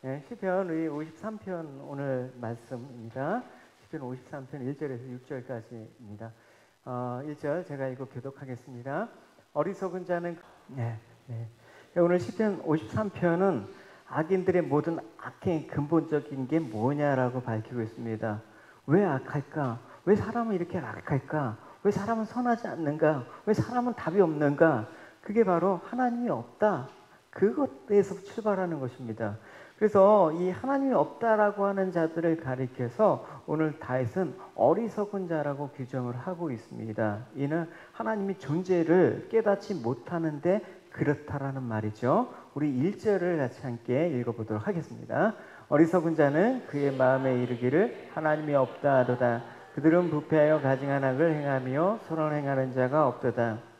네, 시편 우리 53편 오늘 말씀입니다. 시편 53편 1절에서 6절까지입니다. 1절 제가 이거 교독하겠습니다. 어리석은 자는 네. 오늘 시편 53편은 악인들의 모든 악행의 근본적인 게 뭐냐라고 밝히고 있습니다. 왜 악할까? 왜 사람은 이렇게 악할까? 왜 사람은 선하지 않는가? 왜 사람은 답이 없는가? 그게 바로 하나님이 없다. 그것에서 출발하는 것입니다. 그래서 이 하나님이 없다라고 하는 자들을 가리켜서 오늘 다윗은 어리석은 자라고 규정을 하고 있습니다. 이는 하나님의 존재를 깨닫지 못하는데 그렇다라는 말이죠. 우리 1절을 같이 함께 읽어보도록 하겠습니다. 어리석은 자는 그의 마음에 이르기를 하나님이 없다 하도다. 그들은 부패하여 가증한 악을 행하며 선을 행하는 자가 없도다.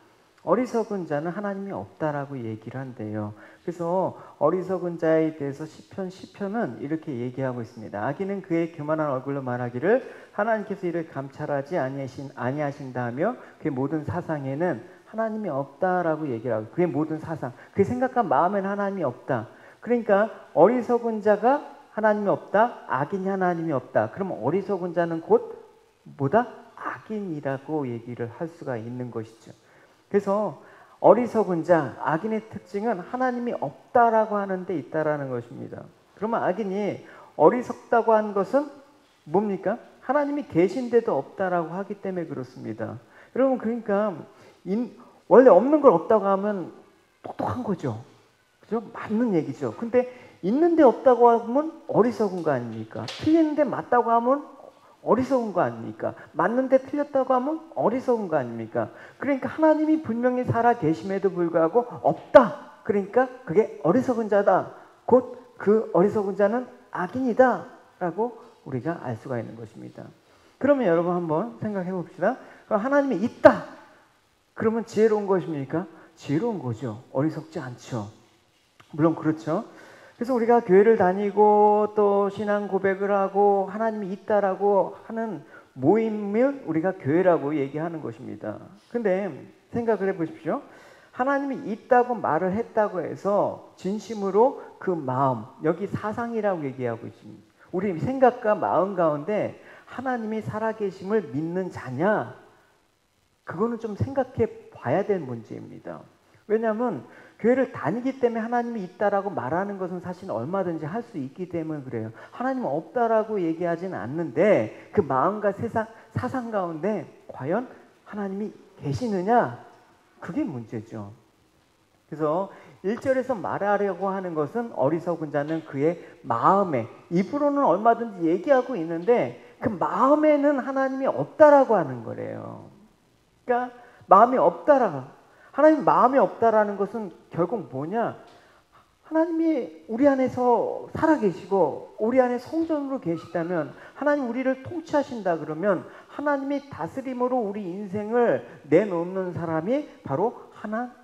어리석은 자는 하나님이 없다라고 얘기를 한대요. 그래서 어리석은 자에 대해서 시편은 이렇게 얘기하고 있습니다. 악인은 그의 교만한 얼굴로 말하기를 하나님께서 이를 감찰하지 아니하신다 하며 그의 모든 사상에는 하나님이 없다라고 얘기를 하고, 그의 모든 사상, 그의 생각과 마음에는 하나님이 없다. 그러니까 어리석은 자가 하나님이 없다, 악인이 하나님이 없다. 그러면 어리석은 자는 곧 뭐다? 악인이라고 얘기를 할 수가 있는 것이죠. 그래서 어리석은 자, 악인의 특징은 하나님이 없다라고 하는 데 있다라는 것입니다. 그러면 악인이 어리석다고 한 것은 뭡니까? 하나님이 계신데도 없다라고 하기 때문에 그렇습니다. 여러분, 그러니까 원래 없는 걸 없다고 하면 똑똑한 거죠. 그죠? 맞는 얘기죠. 근데 있는데 없다고 하면 어리석은 거 아닙니까? 틀리는데 맞다고 하면 어리석은 거 아닙니까? 맞는데 틀렸다고 하면 어리석은 거 아닙니까? 그러니까 하나님이 분명히 살아 계심에도 불구하고 없다. 그러니까 그게 어리석은 자다. 곧 그 어리석은 자는 악인이다 라고 우리가 알 수가 있는 것입니다. 그러면 여러분 한번 생각해 봅시다. 그럼 하나님이 있다. 그러면 지혜로운 것입니까? 지혜로운 거죠. 어리석지 않죠. 물론 그렇죠. 그래서 우리가 교회를 다니고 또 신앙 고백을 하고 하나님이 있다라고 하는 모임을 우리가 교회라고 얘기하는 것입니다. 근데 생각을 해보십시오. 하나님이 있다고 말을 했다고 해서 진심으로 그 마음, 여기 사상이라고 얘기하고 있습니다. 우리 생각과 마음 가운데 하나님이 살아계심을 믿는 자냐? 그거는 좀 생각해 봐야 될 문제입니다. 왜냐하면 교회를 다니기 때문에 하나님이 있다라고 말하는 것은 사실 얼마든지 할 수 있기 때문에 그래요. 하나님은 없다라고 얘기하지는 않는데 그 마음과 사상 가운데 과연 하나님이 계시느냐? 그게 문제죠. 그래서 1절에서 말하려고 하는 것은 어리석은 자는 그의 마음에, 입으로는 얼마든지 얘기하고 있는데 그 마음에는 하나님이 없다라고 하는 거래요. 그러니까 마음이 없다라고. 하나님 마음이 없다라는 것은 결국 뭐냐? 하나님이 우리 안에서 살아계시고 우리 안에 성전으로 계시다면, 하나님 우리를 통치하신다 그러면 하나님이 다스림으로 우리 인생을 내놓는 사람이 바로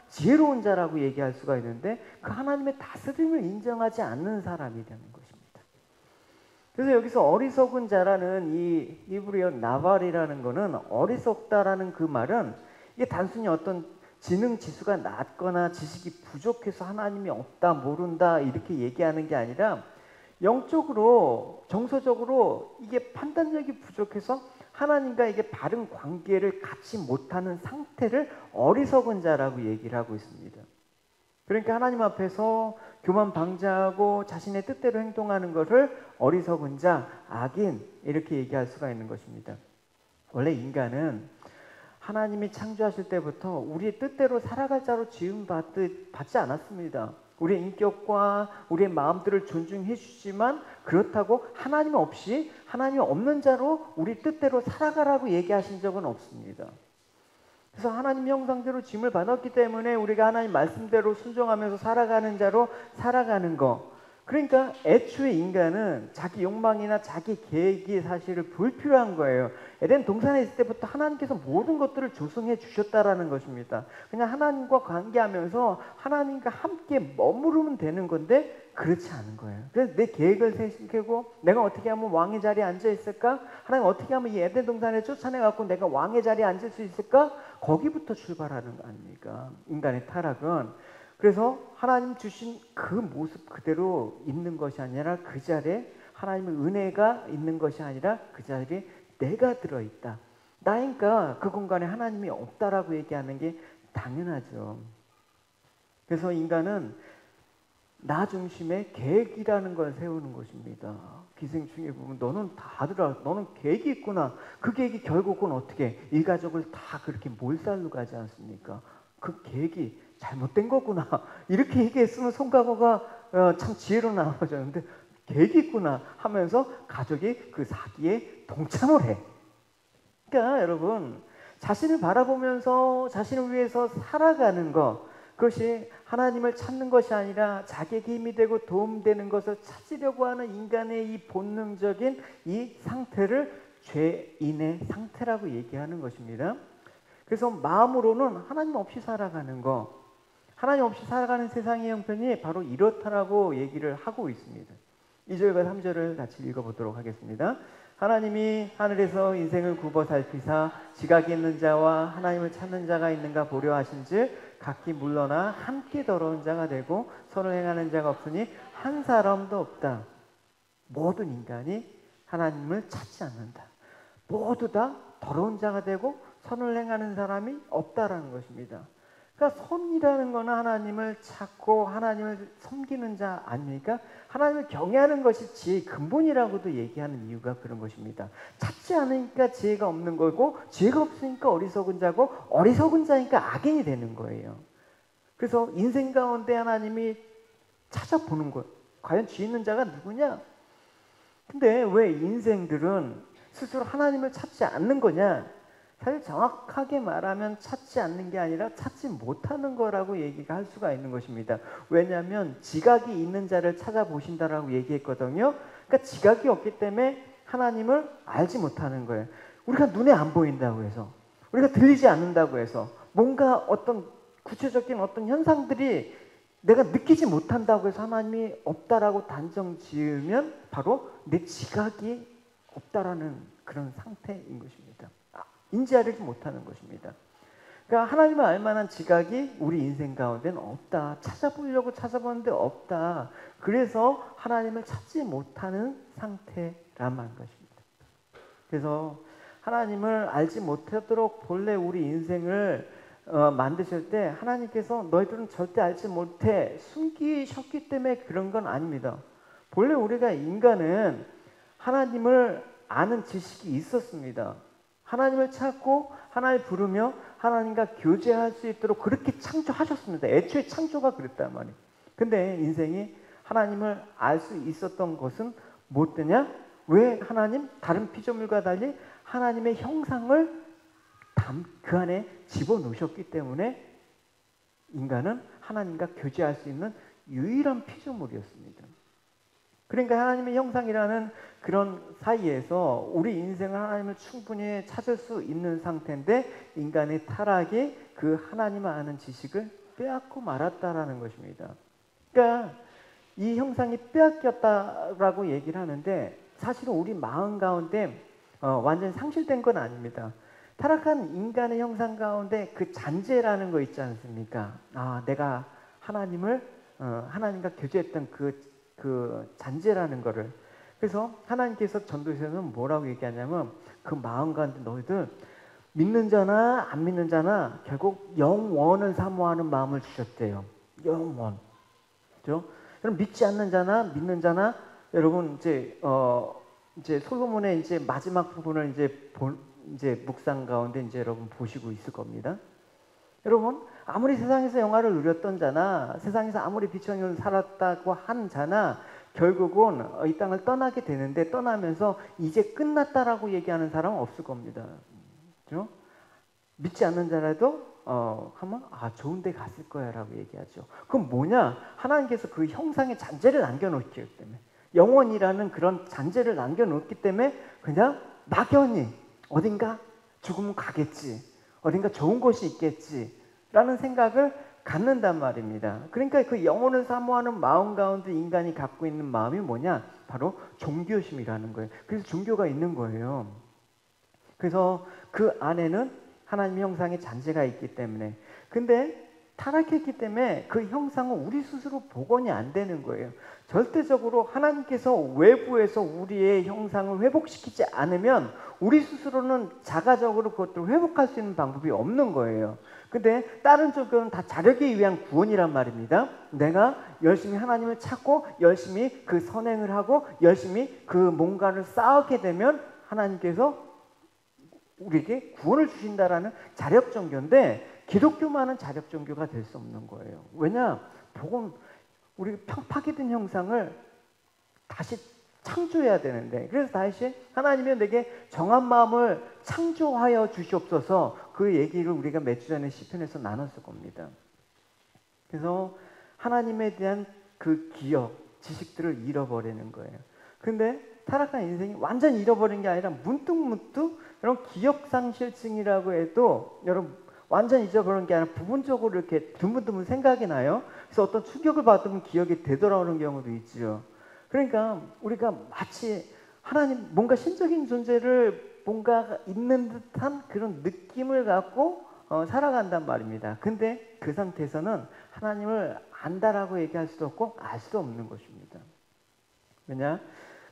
지혜로운 자라고 얘기할 수가 있는데, 그 하나님의 다스림을 인정하지 않는 사람이 되는 것입니다. 그래서 여기서 어리석은 자라는 이 히브리어 나발이라는 거는, 어리석다라는 그 말은 이게 단순히 어떤 지능 지수가 낮거나 지식이 부족해서 하나님이 없다, 모른다 이렇게 얘기하는 게 아니라 영적으로, 정서적으로 이게 판단력이 부족해서 하나님과 이게 바른 관계를 갖지 못하는 상태를 어리석은 자라고 얘기를 하고 있습니다. 그러니까 하나님 앞에서 교만방자하고 자신의 뜻대로 행동하는 것을 어리석은 자, 악인 이렇게 얘기할 수가 있는 것입니다. 원래 인간은 하나님이 창조하실 때부터 우리의 뜻대로 살아갈 자로 지음받지 않았습니다. 우리의 인격과 우리의 마음들을 존중해 주시지만, 그렇다고 하나님 없이, 하나님이 없는 자로 우리 뜻대로 살아가라고 얘기하신 적은 없습니다. 그래서 하나님 형상대로 지음을 받았기 때문에 우리가 하나님 말씀대로 순종하면서 살아가는 자로 살아가는 거. 그러니까 애초에 인간은 자기 욕망이나 자기 계획이 사실을 불필요한 거예요. 에덴 동산에 있을 때부터 하나님께서 모든 것들을 조성해 주셨다라는 것입니다. 그냥 하나님과 관계하면서 하나님과 함께 머무르면 되는 건데 그렇지 않은 거예요. 그래서 내 계획을 세우고 내가 어떻게 하면 왕의 자리에 앉아 있을까? 하나님 어떻게 하면 이 에덴 동산에 쫓아내갖고 내가 왕의 자리에 앉을 수 있을까? 거기부터 출발하는 거 아닙니까? 인간의 타락은. 그래서 하나님 주신 그 모습 그대로 있는 것이 아니라 그 자리에 하나님의 은혜가 있는 것이 아니라 그 자리에 내가 들어있다. 나니까 그 공간에 하나님이 없다라고 얘기하는 게 당연하죠. 그래서 인간은 나 중심의 계획이라는 걸 세우는 것입니다. 기생충에 보면 너는 다 알아. 너는 계획이 있구나. 그 계획이 결국은 어떻게 일가족을 다 그렇게 몰살로 가지 않습니까? 그 계획이 잘못된 거구나. 이렇게 얘기했으면 송강호가 참 지혜로 나와졌는데 계획이 있구나 하면서 가족이 그 사기에 동참을 해. 그러니까 여러분 자신을 바라보면서 자신을 위해서 살아가는 것, 그것이 하나님을 찾는 것이 아니라 자기에게 힘이 되고 도움되는 것을 찾으려고 하는 인간의 이 본능적인 이 상태를 죄인의 상태라고 얘기하는 것입니다. 그래서 마음으로는 하나님 없이 살아가는 것, 하나님 없이 살아가는 세상의 형편이 바로 이렇다라고 얘기를 하고 있습니다. 2절과 3절을 같이 읽어보도록 하겠습니다. 하나님이 하늘에서 인생을 굽어 살피사 지각이 있는 자와 하나님을 찾는 자가 있는가 보려 하신즉 각기 물러나 함께 더러운 자가 되고 선을 행하는 자가 없으니 한 사람도 없다. 모든 인간이 하나님을 찾지 않는다. 모두 다 더러운 자가 되고 선을 행하는 사람이 없다라는 것입니다. 그러니까 선이라는 것은 하나님을 찾고 하나님을 섬기는 자 아닙니까? 하나님을 경외하는 것이 지혜의 근본이라고도 얘기하는 이유가 그런 것입니다. 찾지 않으니까 지혜가 없는 거고 지혜가 없으니까 어리석은 자고 어리석은 자니까 악인이 되는 거예요. 그래서 인생 가운데 하나님이 찾아보는 것. 과연 지혜 있는 자가 누구냐? 근데 왜 인생들은 스스로 하나님을 찾지 않는 거냐? 사실 정확하게 말하면 찾지 않는 게 아니라 찾지 못하는 거라고 얘기가 할 수가 있는 것입니다. 왜냐하면 지각이 있는 자를 찾아보신다라고 얘기했거든요. 그러니까 지각이 없기 때문에 하나님을 알지 못하는 거예요. 우리가 눈에 안 보인다고 해서, 우리가 들리지 않는다고 해서, 뭔가 어떤 구체적인 어떤 현상들이 내가 느끼지 못한다고 해서 하나님이 없다라고 단정 지으면 바로 내 지각이 없다라는 그런 상태인 것입니다. 인지하지 못하는 것입니다. 그러니까 하나님을 알만한 지각이 우리 인생 가운데는 없다. 찾아보려고 찾아보는데 없다. 그래서 하나님을 찾지 못하는 상태라만 것입니다. 그래서 하나님을 알지 못하도록 본래 우리 인생을 만드실 때 하나님께서 너희들은 절대 알지 못해 숨기셨기 때문에 그런 건 아닙니다. 본래 우리가 인간은 하나님을 아는 지식이 있었습니다. 하나님을 찾고 하나님을 부르며 하나님과 교제할 수 있도록 그렇게 창조하셨습니다. 애초에 창조가 그랬단 말이에요. 근데 인생이 하나님을 알 수 있었던 것은 뭐 때냐? 왜 하나님? 다른 피조물과 달리 하나님의 형상을 그 안에 집어넣으셨기 때문에 인간은 하나님과 교제할 수 있는 유일한 피조물이었습니다. 그러니까 하나님의 형상이라는 그런 사이에서 우리 인생을 하나님을 충분히 찾을 수 있는 상태인데 인간의 타락이 그 하나님을 아는 지식을 빼앗고 말았다라는 것입니다. 그러니까 이 형상이 빼앗겼다라고 얘기를 하는데 사실은 우리 마음 가운데 완전히 상실된 건 아닙니다. 타락한 인간의 형상 가운데 그 잔재라는 거 있지 않습니까? 내가 하나님과 교제했던 그 잔재라는 거를. 그래서 하나님께서 전도서에는 뭐라고 얘기하냐면 그 마음 가운데 너희들 믿는 자나 안 믿는 자나 결국 영원을 사모하는 마음을 주셨대요. 영원. 그죠? 그럼 믿지 않는 자나 믿는 자나 여러분 이제 솔로몬의 이제 마지막 부분을 이제 묵상 가운데 이제 여러분 보시고 있을 겁니다. 여러분 아무리 세상에서 영화를 누렸던 자나 세상에서 아무리 비천을 살았다고 한 자나 결국은 이 땅을 떠나게 되는데 떠나면서 이제 끝났다라고 얘기하는 사람은 없을 겁니다. 그렇죠? 믿지 않는 자라도 하면 좋은 데 갔을 거야 라고 얘기하죠. 그럼 뭐냐? 하나님께서 그 형상의 잔재를 남겨놓기 때문에 영원이라는 그런 잔재를 남겨놓기 때문에 그냥 막연히 어딘가 죽으면 가겠지. 어딘가 좋은 곳이 있겠지. 라는 생각을 갖는단 말입니다. 그러니까 그 영혼을 사모하는 마음 가운데 인간이 갖고 있는 마음이 뭐냐? 바로 종교심이라는 거예요. 그래서 종교가 있는 거예요. 그래서 그 안에는 하나님 형상의 잔재가 있기 때문에. 근데 타락했기 때문에 그 형상은 우리 스스로 복원이 안 되는 거예요. 절대적으로 하나님께서 외부에서 우리의 형상을 회복시키지 않으면 우리 스스로는 자가적으로 그것들을 회복할 수 있는 방법이 없는 거예요. 근데 다른 쪽은 다 자력에 의한 구원이란 말입니다. 내가 열심히 하나님을 찾고 열심히 그 선행을 하고 열심히 그 뭔가를 쌓게 되면 하나님께서 우리에게 구원을 주신다라는 자력 종교인데, 기독교만은 자력 종교가 될 수 없는 거예요. 왜냐? 복음, 우리 파괴된 형상을 다시 창조해야 되는데, 그래서 다시 하나님이 내게 정한 마음을 창조하여 주시옵소서, 그 얘기를 우리가 몇 주 전에 시편에서 나눴을 겁니다. 그래서 하나님에 대한 그 기억, 지식들을 잃어버리는 거예요. 근데 타락한 인생이 완전 잃어버린 게 아니라 문득문득 이런 기억상실증이라고 해도 여러분 완전 잊어버린 게 아니라 부분적으로 이렇게 드문드문 생각이 나요. 그래서 어떤 충격을 받으면 기억이 되돌아오는 경우도 있죠. 그러니까 우리가 마치 하나님, 뭔가 신적인 존재를 뭔가 있는 듯한 그런 느낌을 갖고 살아간단 말입니다. 근데 그 상태에서는 하나님을 안다라고 얘기할 수도 없고 알 수도 없는 것입니다. 왜냐?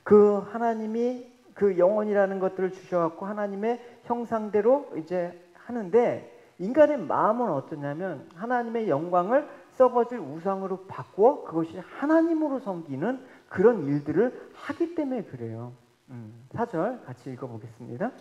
그 하나님이 그 영혼이라는 것들을 주셔갖고 하나님의 형상대로 이제 하는데, 인간의 마음은 어떠냐면 하나님의 영광을 썩어질 우상으로 바꾸어 그것이 하나님으로 섬기는 그런 일들을 하기 때문에 그래요. 4절 같이 읽어보겠습니다.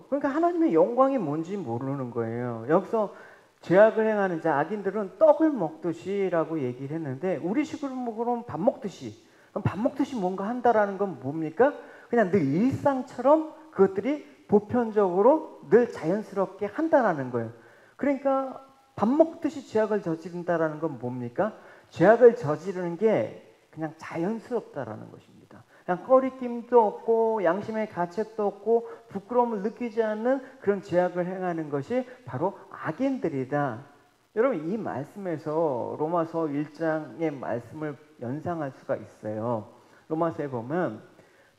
그러니까 하나님의 영광이 뭔지 모르는 거예요. 여기서 죄악을 행하는 자, 악인들은 떡을 먹듯이라고 얘기를 했는데, 우리식으로 먹으면 밥 먹듯이. 그럼 밥 먹듯이 뭔가 한다라는 건 뭡니까? 그냥 늘 일상처럼 그것들이 보편적으로 늘 자연스럽게 한다라는 거예요. 그러니까 밥 먹듯이 죄악을 저지른다라는 건 뭡니까? 죄악을 저지르는 게 그냥 자연스럽다라는 것입니다. 그냥 꺼리낌도 없고 양심의 가책도 없고 부끄러움을 느끼지 않는 그런 죄악을 행하는 것이 바로 악인들이다. 여러분, 이 말씀에서 로마서 1장의 말씀을 연상할 수가 있어요. 로마서에 보면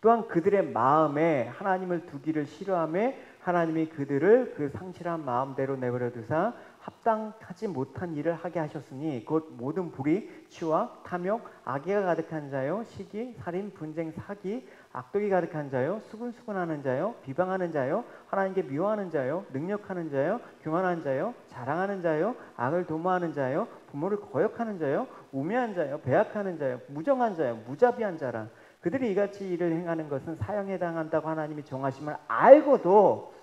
또한 그들의 마음에 하나님을 두기를 싫어하며 하나님이 그들을 그 상실한 마음대로 내버려 두사 합당하지 못한 일을 하게 하셨으니 곧 모든 불의, 치와, 탐욕, 악의가 가득한 자요, 시기, 살인, 분쟁, 사기, 악독이 가득한 자요, 수근수근하는 자요, 비방하는 자요, 하나님께 미워하는 자요, 능력하는 자요, 교만한 자요, 자랑하는 자요, 악을 도모하는 자요, 부모를 거역하는 자요, 우매한 자요, 배악하는 자요, 무정한 자요, 무자비한 자라. 그들이 이같이 일을 행하는 것은 사형에 해당한다고 하나님이 정하심을 알고도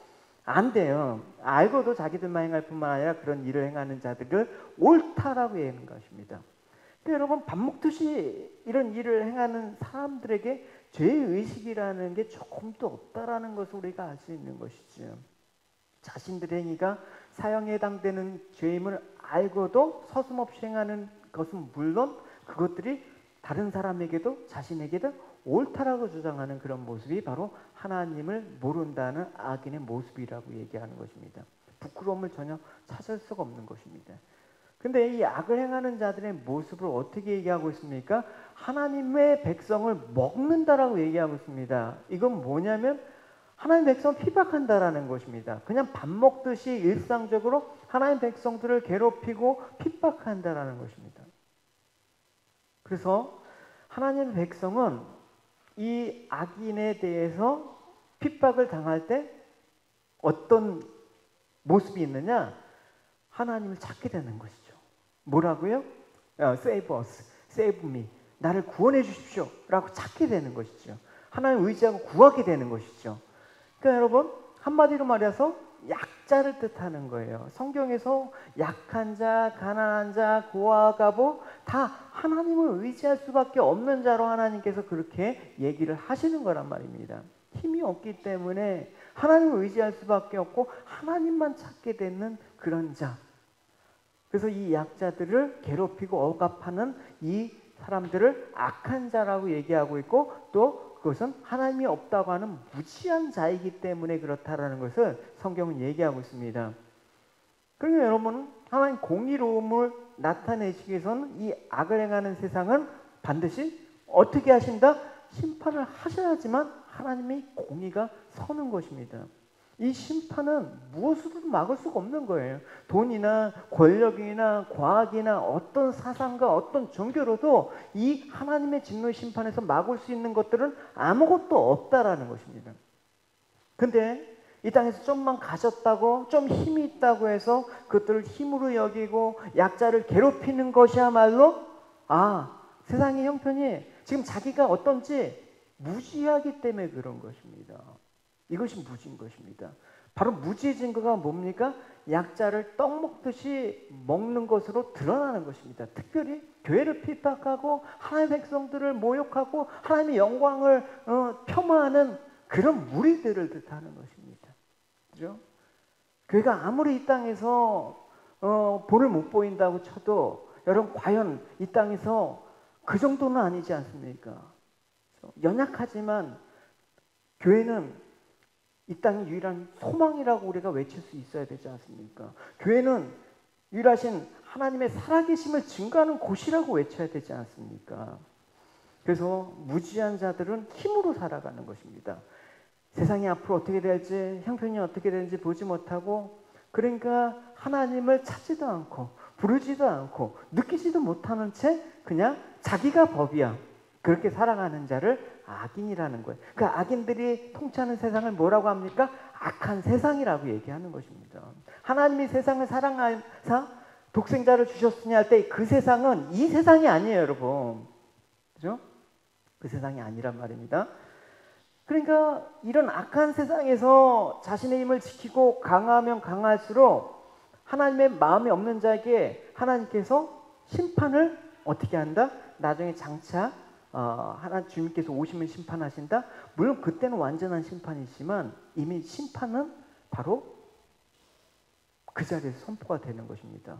안 돼요. 알고도 자기들만 행할 뿐만 아니라 그런 일을 행하는 자들을 옳다라고 얘기하는 것입니다. 그러니까 여러분, 밥 먹듯이 이런 일을 행하는 사람들에게 죄의식이라는 게 조금도 없다라는 것을 우리가 알 수 있는 것이죠. 자신들의 행위가 사형에 해당되는 죄임을 알고도 서슴없이 행하는 것은 물론 그것들이 다른 사람에게도 자신에게도 옳다라고 주장하는 그런 모습이 바로 하나님을 모른다는 악인의 모습이라고 얘기하는 것입니다. 부끄러움을 전혀 찾을 수가 없는 것입니다. 근데 이 악을 행하는 자들의 모습을 어떻게 얘기하고 있습니까? 하나님의 백성을 먹는다라고 얘기하고 있습니다. 이건 뭐냐면 하나님 백성을 핍박한다라는 것입니다. 그냥 밥 먹듯이 일상적으로 하나님 백성들을 괴롭히고 핍박한다라는 것입니다. 그래서 하나님의 백성은 이 악인에 대해서 핍박을 당할 때 어떤 모습이 있느냐? 하나님을 찾게 되는 것이죠. 뭐라고요? Save us, save me. 나를 구원해 주십시오 라고 찾게 되는 것이죠. 하나님을 의지하고 구하게 되는 것이죠. 그러니까 여러분, 한마디로 말해서 약자를 뜻하는 거예요. 성경에서 약한 자, 가난한 자, 고아, 가보 다 하나님을 의지할 수밖에 없는 자로 하나님께서 그렇게 얘기를 하시는 거란 말입니다. 힘이 없기 때문에 하나님을 의지할 수밖에 없고 하나님만 찾게 되는 그런 자. 그래서 이 약자들을 괴롭히고 억압하는 이 사람들을 악한 자라고 얘기하고 있고, 또 그것은 하나님이 없다고 하는 무지한 자이기 때문에 그렇다라는 것을 성경은 얘기하고 있습니다. 그러니까 여러분, 하나님 공의로움을 나타내시기 위해서는 이 악을 행하는 세상은 반드시 어떻게 하신다? 심판을 하셔야지만 하나님의 공의가 서는 것입니다. 이 심판은 무엇으로도 막을 수가 없는 거예요. 돈이나 권력이나 과학이나 어떤 사상과 어떤 종교로도 이 하나님의 진노의 심판에서 막을 수 있는 것들은 아무것도 없다라는 것입니다. 근데 이 땅에서 좀만 가졌다고, 좀 힘이 있다고 해서 그것들을 힘으로 여기고 약자를 괴롭히는 것이야말로 세상의 형편이 지금 자기가 어떤지 무지하기 때문에 그런 것입니다. 이것이 무지인 것입니다. 바로 무지의 증거가 뭡니까? 약자를 떡 먹듯이 먹는 것으로 드러나는 것입니다. 특별히 교회를 핍박하고 하나님의 백성들을 모욕하고 하나님의 영광을 폄하하는 그런 무리들을 뜻하는 것입니다. 그죠? 교회가 아무리 이 땅에서 본을 못 보인다고 쳐도 여러분 과연 이 땅에서 그 정도는 아니지 않습니까? 연약하지만 교회는 이 땅의 유일한 소망이라고 우리가 외칠 수 있어야 되지 않습니까? 교회는 유일하신 하나님의 살아계심을 증거하는 곳이라고 외쳐야 되지 않습니까? 그래서 무지한 자들은 힘으로 살아가는 것입니다. 세상이 앞으로 어떻게 될지, 형편이 어떻게 되는지 보지 못하고, 그러니까 하나님을 찾지도 않고 부르지도 않고 느끼지도 못하는 채 그냥 자기가 법이야, 그렇게 살아가는 자를 악인이라는 거예요. 그 악인들이 통치하는 세상을 뭐라고 합니까? 악한 세상이라고 얘기하는 것입니다. 하나님이 세상을 사랑하사 독생자를 주셨으니 할 때 그 세상은 이 세상이 아니에요, 여러분. 그죠? 그 세상이 아니란 말입니다. 그러니까 이런 악한 세상에서 자신의 힘을 지키고 강하면 강할수록 하나님의 마음이 없는 자에게 하나님께서 심판을 어떻게 한다? 나중에 장차 주님께서 오시면 심판하신다. 물론 그때는 완전한 심판이지만 이미 심판은 바로 그 자리에서 선포가 되는 것입니다.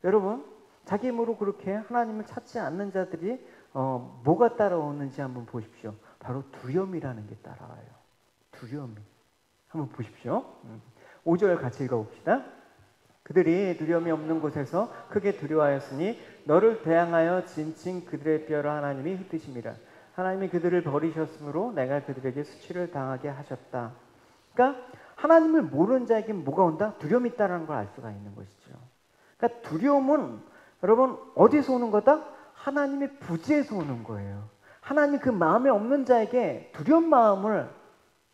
여러분, 자기 힘으로 그렇게 하나님을 찾지 않는 자들이 뭐가 따라오는지 한번 보십시오. 바로 두려움이라는 게 따라와요. 두려움이. 한번 보십시오. 5절 같이 읽어봅시다. 그들이 두려움이 없는 곳에서 크게 두려워하였으니 너를 대항하여 진친 그들의 뼈를 하나님이 흩으심이라. 하나님이 그들을 버리셨으므로 내가 그들에게 수치를 당하게 하셨다. 그러니까 하나님을 모르는 자에게 뭐가 온다? 두려움이 있다는 걸 알 수가 있는 것이죠. 그러니까 두려움은 여러분 어디서 오는 거다? 하나님의 부지에서 오는 거예요. 하나님이 그 마음에 없는 자에게 두려운 마음을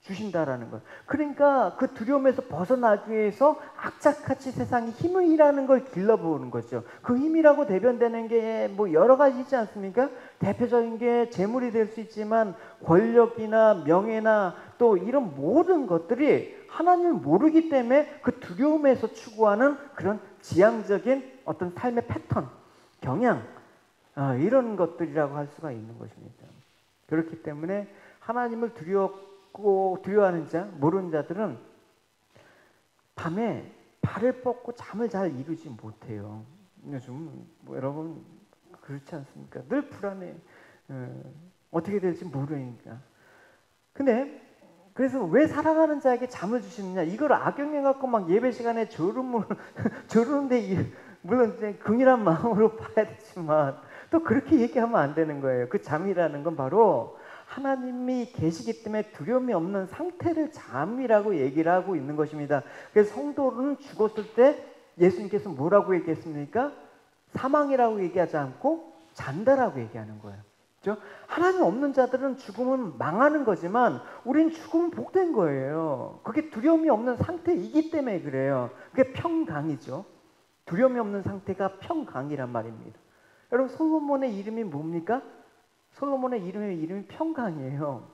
주신다라는 거예요. 그러니까 그 두려움에서 벗어나기 위해서 악착같이 세상이 힘을 일하는 걸 길러보는 거죠. 그 힘이라고 대변되는 게 뭐 여러 가지지 않습니까? 대표적인 게 재물이 될 수 있지만 권력이나 명예나 또 이런 모든 것들이 하나님을 모르기 때문에 그 두려움에서 추구하는 그런 지향적인 어떤 삶의 패턴, 경향, 이런 것들이라고 할 수가 있는 것입니다. 그렇기 때문에 하나님을 두려워하는 자, 모르는 자들은 밤에 발을 뻗고 잠을 잘 이루지 못해요. 요즘 여러분 그렇지 않습니까? 늘 불안해. 어떻게 될지 모르니까. 근데 그래서 왜 살아가는 자에게 잠을 주시느냐? 이걸 악용해갖고 막 예배 시간에 조르는데 물론 이제 긍휼한 마음으로 봐야 되지만 또 그렇게 얘기하면 안 되는 거예요. 그 잠이라는 건 바로 하나님이 계시기 때문에 두려움이 없는 상태를 잠이라고 얘기를 하고 있는 것입니다. 그래서 성도는 죽었을 때 예수님께서 뭐라고 얘기했습니까? 사망이라고 얘기하지 않고 잔다라고 얘기하는 거예요. 그렇죠? 하나님 없는 자들은 죽으면 망하는 거지만 우린 죽으면 복된 거예요. 그게 두려움이 없는 상태이기 때문에 그래요. 그게 평강이죠. 두려움이 없는 상태가 평강이란 말입니다. 여러분 솔로몬의 이름이 뭡니까? 솔로몬의 이름이 평강이에요.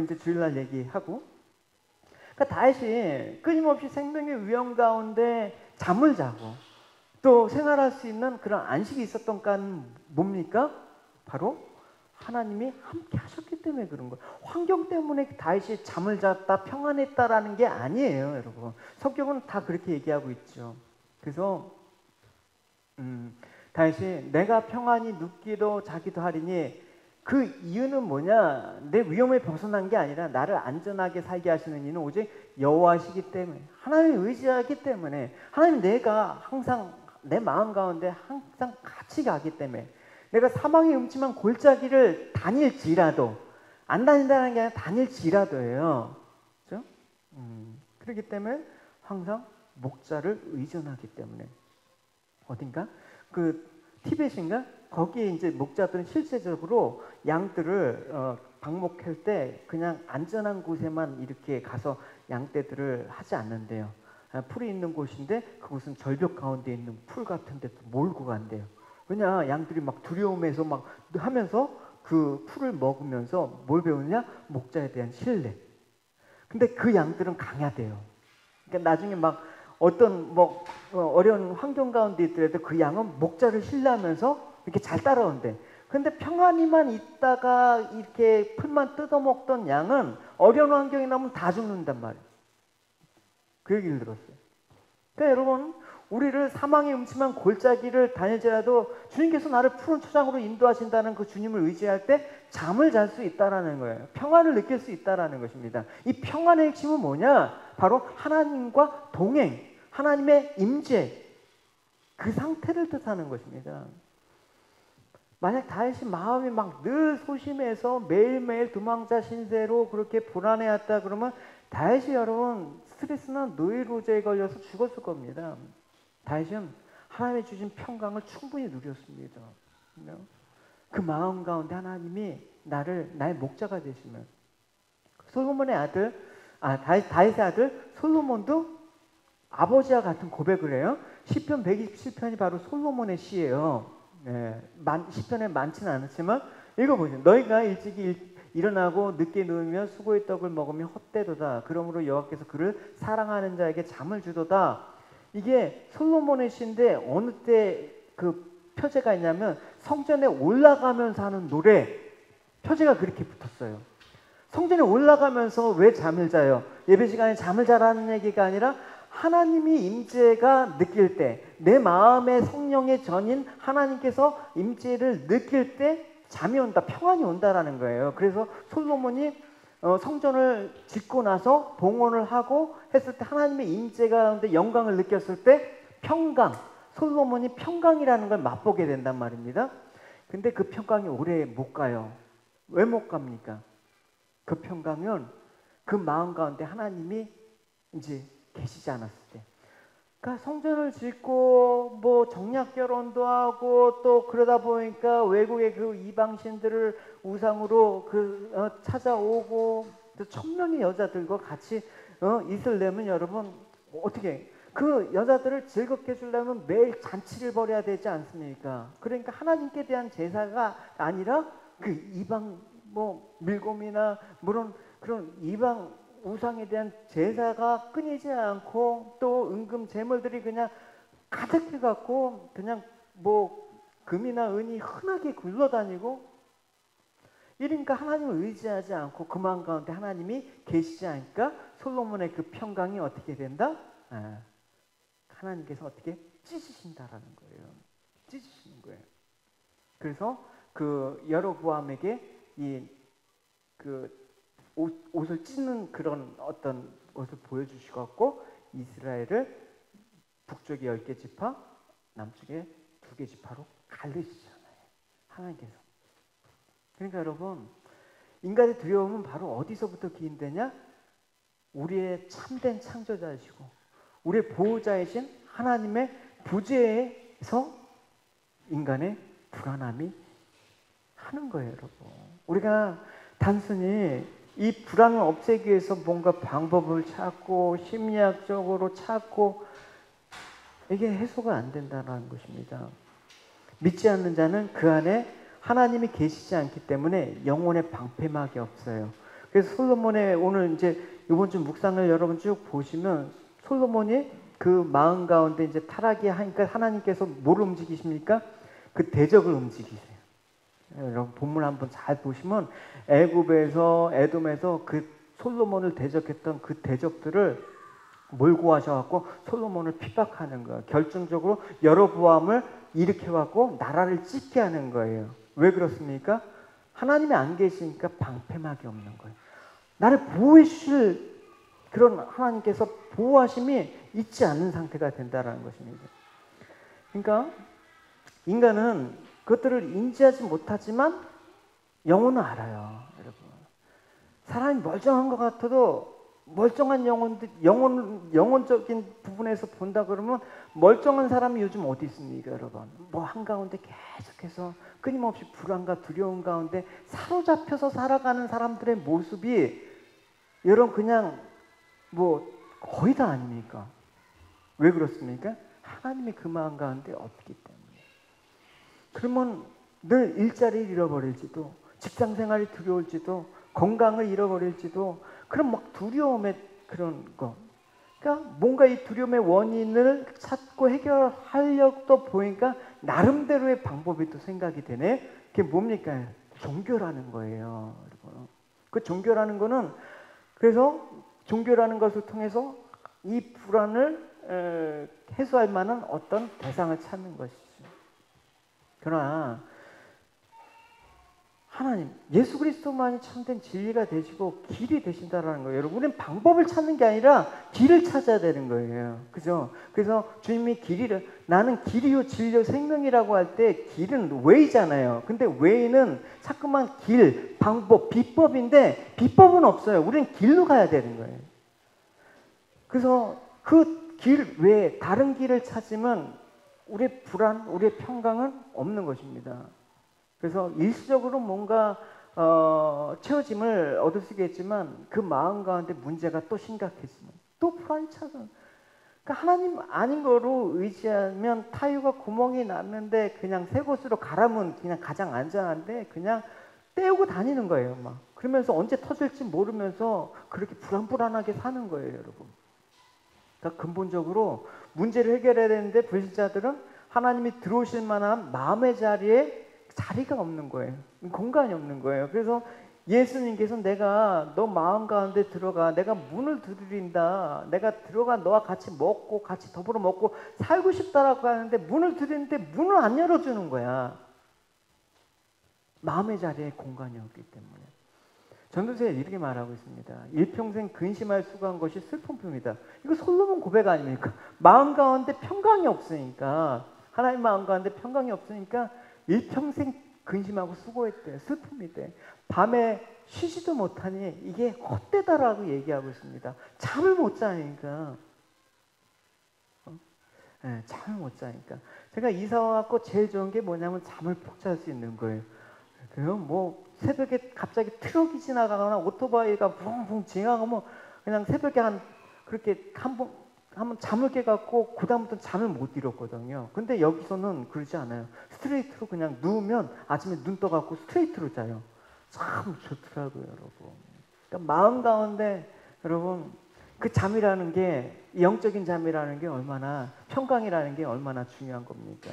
이제 주일날 얘기하고. 그러니까 다윗이 끊임없이 생명의 위험 가운데 잠을 자고 또 생활할 수 있는 그런 안식이 있었던 건 뭡니까? 바로 하나님이 함께 하셨기 때문에 그런 거예요. 환경 때문에 다윗이 잠을 잤다, 평안했다라는 게 아니에요, 여러분. 성경은 다 그렇게 얘기하고 있죠. 그래서 다윗이 내가 평안히 눕기도 자기도 하리니 그 이유는 뭐냐? 내 위험에 벗어난 게 아니라 나를 안전하게 살게 하시는 이는 오직 여호와시기 때문에, 하나님을 의지하기 때문에, 하나님 내가 항상 내 마음 가운데 항상 같이 가기 때문에, 내가 사망의 음침한 골짜기를 다닐지라도 안 다닌다는 게 아니라 다닐지라도예요. 그렇죠? 그렇기 때문에 항상 목자를 의존하기 때문에 어딘가 그 티벳인가 거기에 이제 목자들은 실제적으로 양들을 방목할 때 그냥 안전한 곳에만 이렇게 가서 양떼들을 하지 않는데요. 풀이 있는 곳인데 그곳은 절벽 가운데 있는 풀 같은 데 몰고 간대요. 왜냐 양들이 막 두려움에서 막 하면서 그 풀을 먹으면서 뭘 배우느냐? 목자에 대한 신뢰. 근데 그 양들은 강하대요. 그러니까 나중에 막 어떤 뭐 어려운 환경 가운데 있더라도 그 양은 목자를 신뢰하면서 이렇게 잘 따라온대. 근데 평안히만 있다가 이렇게 풀만 뜯어먹던 양은 어려운 환경이 나오면 다 죽는단 말이에요. 그 얘기를 들었어요. 그러니까 여러분 우리를 사망의 음침한 골짜기를 다닐지라도 주님께서 나를 푸른 초장으로 인도하신다는 그 주님을 의지할 때 잠을 잘 수 있다라는 거예요. 평안을 느낄 수 있다라는 것입니다. 이 평안의 핵심은 뭐냐? 바로 하나님과 동행, 하나님의 임재, 그 상태를 뜻하는 것입니다. 만약 다윗이 마음이 막 늘 소심해서 매일매일 도망자 신세로 그렇게 불안해했다 그러면 다윗이 여러분 스트레스나 노이로제에 걸려서 죽었을 겁니다. 다윗은 하나님이 주신 평강을 충분히 누렸습니다. 그 마음 가운데 하나님이 나의 목자가 되시면 솔로몬의 아들, 다윗의 아들 솔로몬도 아버지와 같은 고백을 해요. 시편 127편이 바로 솔로몬의 시예요. 네, 시편에 많지는 않지만 읽어보세요. 너희가 일찍이 일어나고 늦게 누우면 수고의 떡을 먹으면 헛되도다. 그러므로 여호와께서 그를 사랑하는 자에게 잠을 주도다. 이게 솔로몬의 시인데 어느 때 그 표제가 있냐면 성전에 올라가면서 하는 노래 표제가 그렇게 붙었어요. 성전에 올라가면서 왜 잠을 자요? 예배 시간에 잠을 자라는 얘기가 아니라 하나님이 임재가 느낄 때, 내 마음의 성령의 전인 하나님께서 임재를 느낄 때 잠이 온다, 평안이 온다라는 거예요. 그래서 솔로몬이 성전을 짓고 나서 봉헌을 하고 했을 때 하나님의 임재 가운데 영광을 느꼈을 때 평강, 솔로몬이 평강이라는 걸 맛보게 된단 말입니다. 근데 그 평강이 오래 못 가요. 왜 못 갑니까? 그 평강은 그 마음 가운데 하나님이 이제 계시지 않았을 때. 그러니까 성전을 짓고 뭐 정략 결혼도 하고 또 그러다 보니까 외국의 그 이방신들을 우상으로 찾아오고 또 1000명의 여자들과 같이 있으려면 여러분 어떻게 그 여자들을 즐겁게 해주려면 매일 잔치를 벌여야 되지 않습니까? 그러니까 하나님께 대한 제사가 아니라 그 이방 뭐 밀곰이나 물론 그런 이방 우상에 대한 제사가 끊이지 않고 또 은금 재물들이 그냥 가득해갖고 그냥 뭐 금이나 은이 흔하게 굴러다니고 이러니까 하나님을 의지하지 않고 그 마음 가운데 하나님이 계시지 않으니까 솔로몬의 그 평강이 어떻게 된다? 하나님께서 어떻게 찢으신다라는 거예요. 찢으시는 거예요. 그래서 그 여로보암에게 옷을 찢는 그런 어떤 것을 보여주시고 이스라엘을 북쪽에 10개 지파, 남쪽에 2개 지파로 갈르시잖아요. 하나님께서. 그러니까 여러분 인간의 두려움은 바로 어디서부터 기인되냐? 우리의 참된 창조자이시고 우리의 보호자이신 하나님의 부재에서 인간의 불안함이 하는 거예요, 여러분. 우리가 단순히 이 불안을 없애기 위해서 뭔가 방법을 찾고 심리학적으로 찾고 이게 해소가 안 된다는 것입니다. 믿지 않는 자는 그 안에 하나님이 계시지 않기 때문에 영혼의 방패막이 없어요. 그래서 솔로몬의 오늘 이제 이번 주 묵상을 여러분 쭉 보시면 솔로몬이 그 마음 가운데 이제 타락이 하니까 하나님께서 뭘 움직이십니까? 그 대적을 움직이세요. 여러분 본문 한번 잘 보시면 애굽에서 에돔에서 그 솔로몬을 대적했던 그 대적들을 몰고 와셔갖고 솔로몬을 핍박하는 거예요. 결정적으로 여로보암을 일으켜갖고 나라를 찢게 하는 거예요. 왜 그렇습니까? 하나님이 안 계시니까 방패막이 없는 거예요. 나를 보호해 주실 그런 하나님께서 보호하심이 있지 않는 상태가 된다는 것입니다. 그러니까 인간은 그것들을 인지하지 못하지만 영혼은 알아요, 여러분. 사람이 멀쩡한 것 같아도 멀쩡한 영혼적인 부분에서 본다 그러면 멀쩡한 사람이 요즘 어디 있습니까, 여러분? 뭐 한가운데 계속해서 끊임없이 불안과 두려움 가운데 사로잡혀서 살아가는 사람들의 모습이 여러분 그냥 뭐 거의 다 아닙니까? 왜 그렇습니까? 하나님의 그 마음 가운데 없기 때문에. 그러면 늘 일자리를 잃어버릴지도, 직장 생활이 두려울지도, 건강을 잃어버릴지도, 그런 막 두려움의 그런 거. 그러니까 뭔가 이 두려움의 원인을 찾고 해결하려고 보니까 나름대로의 방법이 또 생각이 되네. 그게 뭡니까? 종교라는 거예요. 그 종교라는 거는 그래서 종교라는 것을 통해서 이 불안을 해소할 만한 어떤 대상을 찾는 것이죠. 그러나 하나님, 예수 그리스도만이 참된 진리가 되시고 길이 되신다라는 거예요. 여러분, 우리는 방법을 찾는 게 아니라 길을 찾아야 되는 거예요. 그죠? 그래서 주님이 길이를, 나는 길이요 진리요 생명이라고 할 때 길은 웨이잖아요. 근데 웨이는 자꾸만 길, 방법, 비법인데 비법은 없어요. 우리는 길로 가야 되는 거예요. 그래서 그 길 외에 다른 길을 찾으면 우리의 불안, 우리의 평강은 없는 것입니다. 그래서 일시적으로 뭔가 채워짐을 얻을 수 있겠지만 그 마음 가운데 문제가 또 심각해지면 또 불안이 찾아오는. 그러니까 하나님 아닌 거로 의지하면 타유가 구멍이 났는데 그냥 새 곳으로 가라면 그냥 가장 안전한데 그냥 떼우고 다니는 거예요. 막 그러면서 언제 터질지 모르면서 그렇게 불안불안하게 사는 거예요, 여러분. 그러니까 근본적으로 문제를 해결해야 되는데 불신자들은 하나님이 들어오실 만한 마음의 자리에 자리가 없는 거예요. 공간이 없는 거예요. 그래서 예수님께서 내가 너 마음 가운데 들어가, 내가 문을 두드린다, 내가 들어가 너와 같이 먹고 같이 더불어 먹고 살고 싶다라고 하는데 문을 두드리는데 문을 안 열어주는 거야. 마음의 자리에 공간이 없기 때문에. 전도서에 이렇게 말하고 있습니다. 일평생 근심할 수고한 것이 슬픔뿐이다. 이거 솔로몬 고백 아닙니까? 마음 가운데 평강이 없으니까, 하나님 마음 가운데 평강이 없으니까 일평생 근심하고 수고했대. 슬픔이 돼. 밤에 쉬지도 못하니 이게 헛되다라고 얘기하고 있습니다. 잠을 못 자니까. 네, 잠을 못 자니까. 제가 이사 와갖고 제일 좋은 게 뭐냐면 잠을 푹 잘 수 있는 거예요. 그래요? 뭐 새벽에 갑자기 트럭이 지나가거나 오토바이가 붕붕 지나가면 그냥 새벽에 그렇게 한번 잠을 깨갖고 그다음부터 잠을 못 이뤘거든요. 근데 여기서는 그러지 않아요. 스트레이트로 그냥 누우면 아침에 눈 떠갖고 스트레이트로 자요. 참 좋더라고요, 여러분. 그러니까 마음 가운데 여러분 그 잠이라는 게, 영적인 잠이라는 게 얼마나, 평강이라는 게 얼마나 중요한 겁니까?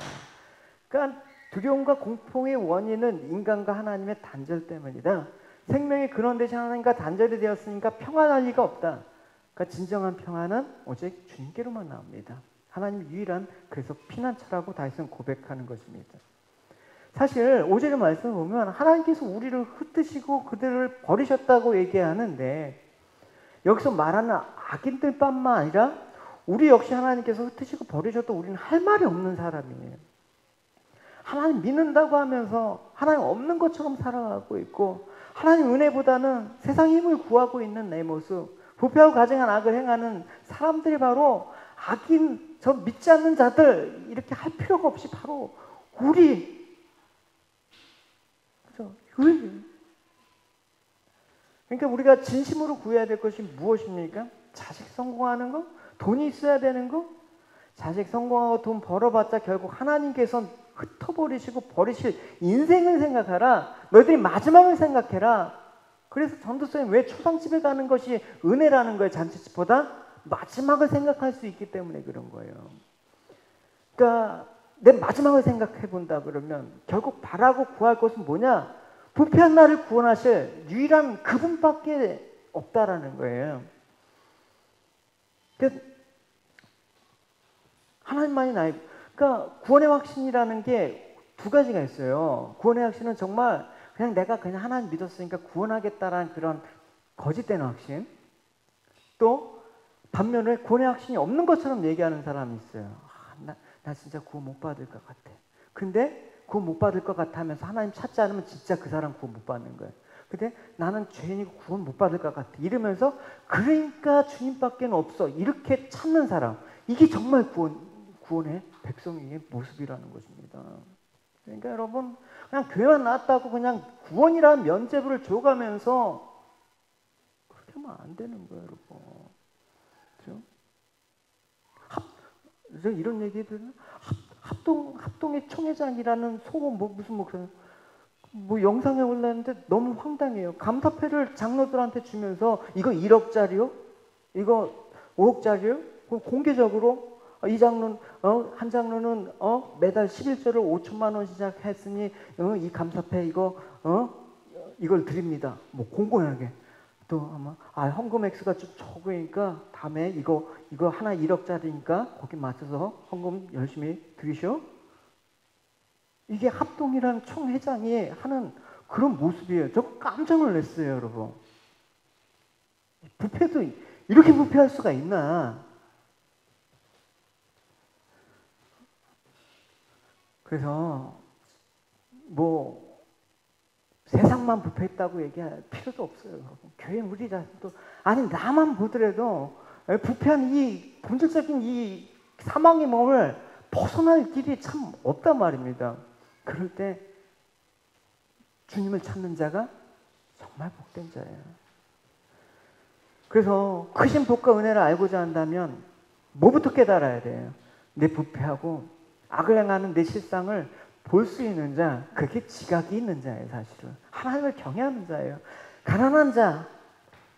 그러니까 두려움과 공포의 원인은 인간과 하나님의 단절 때문이다. 생명의 근원 대신 하나님과 단절이 되었으니까 평안할 리가 없다. 그러니까 진정한 평안은 오직 주님께로만 나옵니다. 하나님 유일한 그래서 피난처라고 다윗은 고백하는 것입니다. 사실 5절의 말씀을 보면 하나님께서 우리를 흩으시고 그들을 버리셨다고 얘기하는데 여기서 말하는 악인들뿐만 아니라 우리 역시 하나님께서 흩으시고 버리셔도 우리는 할 말이 없는 사람이에요. 하나님 믿는다고 하면서 하나님 없는 것처럼 살아가고 있고 하나님 은혜보다는 세상 힘을 구하고 있는 내 모습, 부패하고 가증한 악을 행하는 사람들이 바로 악인, 저 믿지 않는 자들, 이렇게 할 필요가 없이 바로 우리, 그죠? 그러니까 우리가 진심으로 구해야 될 것이 무엇입니까? 자식 성공하는 거? 돈이 있어야 되는 거? 자식 성공하고 돈 벌어봤자 결국 하나님께서 흩어버리시고 버리실 인생을 생각하라. 너희들이 마지막을 생각해라. 그래서 전도서에 왜 초상집에 가는 것이 은혜라는 거예요. 잔치집보다 마지막을 생각할 수 있기 때문에 그런 거예요. 그러니까 내 마지막을 생각해 본다 그러면 결국 바라고 구할 것은 뭐냐? 부패한 나를 구원하실 유일한 그분밖에 없다라는 거예요. 그래서 하나님만이 나의, 그러니까 구원의 확신이라는 게 두 가지가 있어요. 구원의 확신은 정말 그냥 내가 그냥 하나님 믿었으니까 구원하겠다라는 그런 거짓된 확신. 또 반면에 구원의 확신이 없는 것처럼 얘기하는 사람이 있어요. 나 진짜 구원 못 받을 것 같아. 근데 구원 못 받을 것 같아 하면서 하나님 찾지 않으면 진짜 그 사람 구원 못 받는 거예요. 근데 나는 죄인이고 구원 못 받을 것 같아. 이러면서 그러니까 주님밖에 없어. 이렇게 찾는 사람. 이게 정말 구원의 백성의 모습이라는 것입니다. 그러니까 여러분 그냥 교회만 나왔다고 그냥 구원이라는 면죄부를 줘가면서 그렇게 하면 안 되는 거예요, 여러분. 그렇죠? 이런 얘기들은 합동의 총회장이라는 소문 무슨 영상에 올랐는데 너무 황당해요. 감사패를 장로들한테 주면서 이거 1억짜리요? 이거 5억짜리요? 공개적으로 이 장로는 한 장로는 매달 11조를 5천만 원 시작했으니 이 감사패 이걸 드립니다. 뭐 공공하게. 또 아마 헌금 액수가 좀 적으니까 다음에 이거 하나 1억짜리니까 거기 맞춰서 헌금 열심히 드리셔. 이게 합동이라는 총회장이 하는 그런 모습이에요. 저 깜짝 놀랐어요, 여러분. 부패도 이렇게 부패할 수가 있나? 그래서 뭐 세상만 부패했다고 얘기할 필요도 없어요, 여러분. 교회 우리 자신도 아니 나만 보더라도 부패한 이 본질적인 이 사망의 몸을 벗어날 길이 참 없단 말입니다. 그럴 때 주님을 찾는 자가 정말 복된 자예요. 그래서 크신 복과 은혜를 알고자 한다면 뭐부터 깨달아야 돼요? 내 부패하고 악을 행하는 내 실상을 볼 수 있는 자, 그게 지각이 있는 자예요, 사실은. 하나님을 경외하는 자예요. 가난한 자,